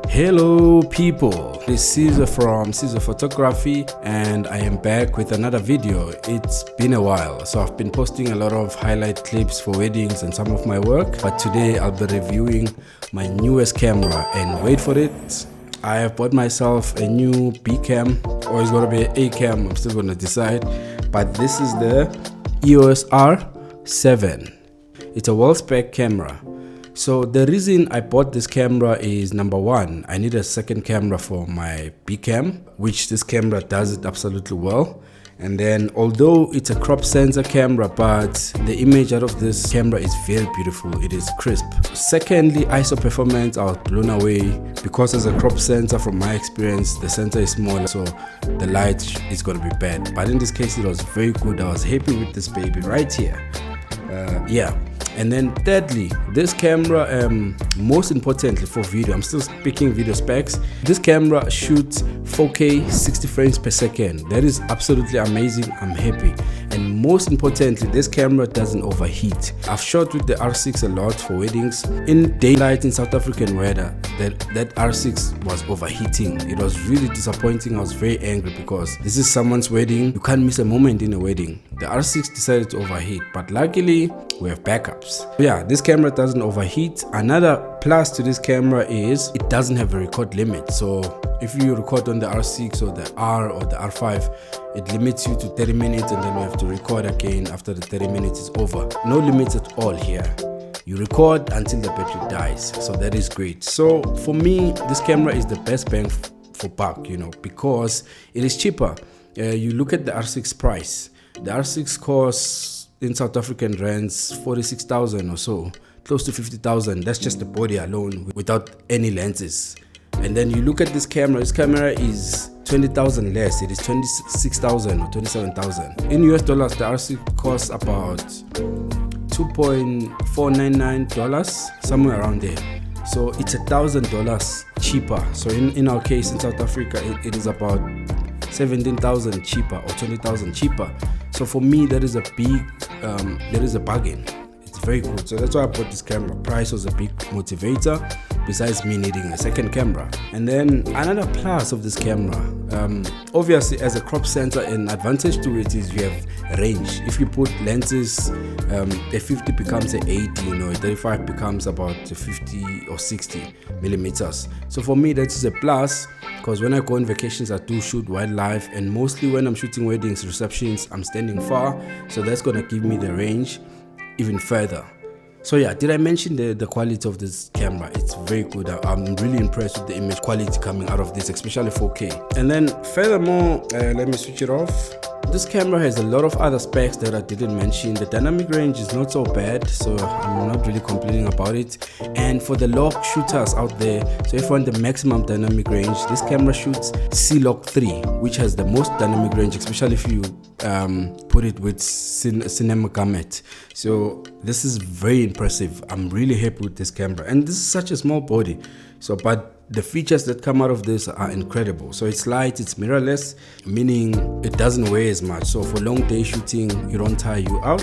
Hello people, this is Sizwe from Sizwe Photography and I am back with another video. It's been a while, so I've been posting a lot of highlight clips for weddings and some of my work, but today I'll be reviewing my newest camera, and wait for it, I have bought myself a new B cam, or it's gonna be an A cam, I'm still gonna decide, but this is the EOS R6. It's a well-spec camera. So the reason I bought this camera is, number one, I need a second camera for my B cam, which this camera does it absolutely well. And then, although it's a crop sensor camera, but the image out of this camera is very beautiful. It is crisp. Secondly, ISO performance, I was blown away because as a crop sensor, from my experience, the sensor is smaller, so the light is going to be bad. But in this case, it was very good. I was happy with this baby right here. Yeah. And then thirdly, this camera, most importantly for video, I'm still speaking video specs, this camera shoots 4K 60 frames per second. That is absolutely amazing. I'm happy. And most importantly, this camera doesn't overheat. I've shot with the R6 a lot for weddings. In daylight in South African weather, that R6 was overheating. It was really disappointing. I was very angry because this is someone's wedding. You can't miss a moment in a wedding. The R6 decided to overheat, but luckily we have backups. Yeah, this camera doesn't overheat. Another plus to this camera is it doesn't have a record limit. So if you record on the R6 or the R or the R5, it limits you to 30 minutes and then you have to record again after the 30 minutes is over. No limits at all here. You record until the battery dies, so that is great. So for me, this camera is the best bang for buck, you know, because it is cheaper. You look at the R6 price. The R6 costs in South African rands 46,000 or so, close to 50,000. That's just the body alone without any lenses. And then you look at this camera is 20,000 less. It is 26,000 or 27,000. In US dollars, the R6 costs about $2.499, somewhere around there. So it's $1,000 cheaper. So in our case in South Africa, it is about 17,000 cheaper or 20,000 cheaper. So for me, that is a big, there is a bargain. It's very good. So that's why I bought this camera. Price was a big motivator, besides me needing a second camera. And then another plus of this camera, obviously as a crop sensor, an advantage to it is you have range. If you put lenses, a 50 becomes an 80, you know, a 35 becomes about 50 or 60 millimeters. So for me, that is a plus, because when I go on vacations, I do shoot wildlife, and mostly when I'm shooting weddings, receptions, I'm standing far, so that's gonna give me the range even further. So yeah, did I mention the quality of this camera? It's very good. I'm really impressed with the image quality coming out of this, especially 4K. And then furthermore, let me switch it off. This camera has a lot of other specs that I didn't mention. The dynamic range is not so bad, so I'm not really complaining about it. And for the log shooters out there, so if you want the maximum dynamic range, this camera shoots C-Log 3, which has the most dynamic range, especially if you put it with cinema gamut. So this is very impressive. I'm really happy with this camera, and this is such a small body. So, but the features that come out of this are incredible. So it's light, it's mirrorless, meaning it doesn't weigh as much. So for long day shooting, it won't tire you out.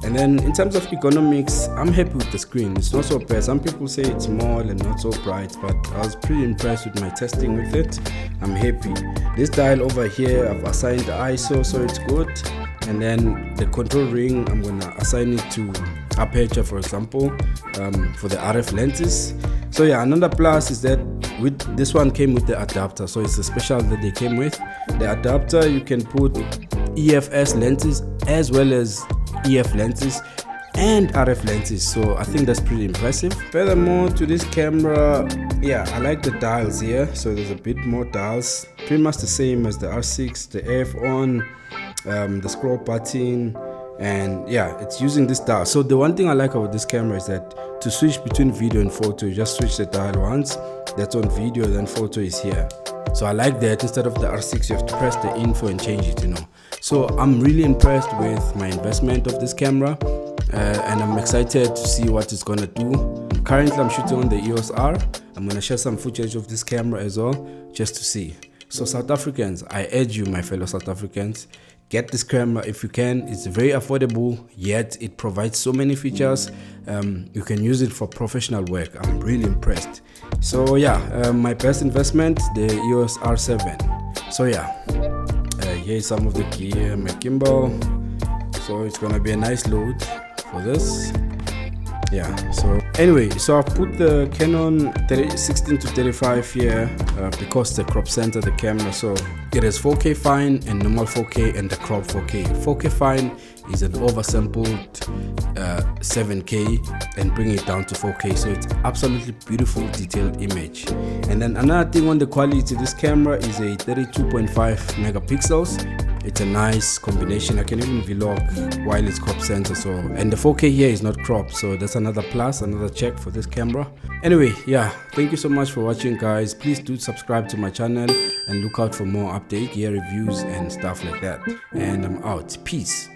And then in terms of ergonomics, I'm happy with the screen. It's not so bad. Some people say it's small and not so bright, but I was pretty impressed with my testing with it. I'm happy. This dial over here, I've assigned the ISO, so it's good. And then the control ring, I'm gonna assign it to aperture, for example, for the RF lenses. So yeah, another plus is that with this one came with the adapter, so it's a special that they came with. The adapter, you can put EFS lenses as well as EF lenses and RF lenses, so I think that's pretty impressive. Furthermore to this camera, yeah, I like the dials here. So there's a bit more dials, pretty much the same as the R6, the AF on, the scroll button, and yeah, it's using this dial. So the one thing I like about this camera is that to switch between video and photo, you just switch the dial once, that's on video, then photo is here. So I like that. Instead of the R6, you have to press the info and change it, you know. So I'm really impressed with my investment of this camera, and I'm excited to see what it's gonna do. Currently I'm shooting on the EOS R. I'm gonna share some footage of this camera as well, just to see. So South Africans, I urge you, my fellow South Africans, get this camera if you can. It's very affordable, yet it provides so many features. You can use it for professional work. I'm really impressed. So yeah, my best investment, the EOS R7. So yeah, here's some of the gear, my gimbal. So it's gonna be a nice load for this. Yeah, so anyway, so I've put the Canon 16 to 35 here because the crop center the camera, so it is 4K fine and normal 4K and the crop 4K. 4K fine is an oversampled 7K and bring it down to 4K, so it's absolutely beautiful detailed image. And then another thing on the quality, this camera is a 32.5 megapixels. It's a nice combination. I can even vlog while it's crop sensor. So, and the 4K here is not cropped, so that's another plus, another check for this camera. Anyway, yeah, thank you so much for watching, guys. Please do subscribe to my channel and look out for more update, gear reviews and stuff like that. And I'm out. Peace.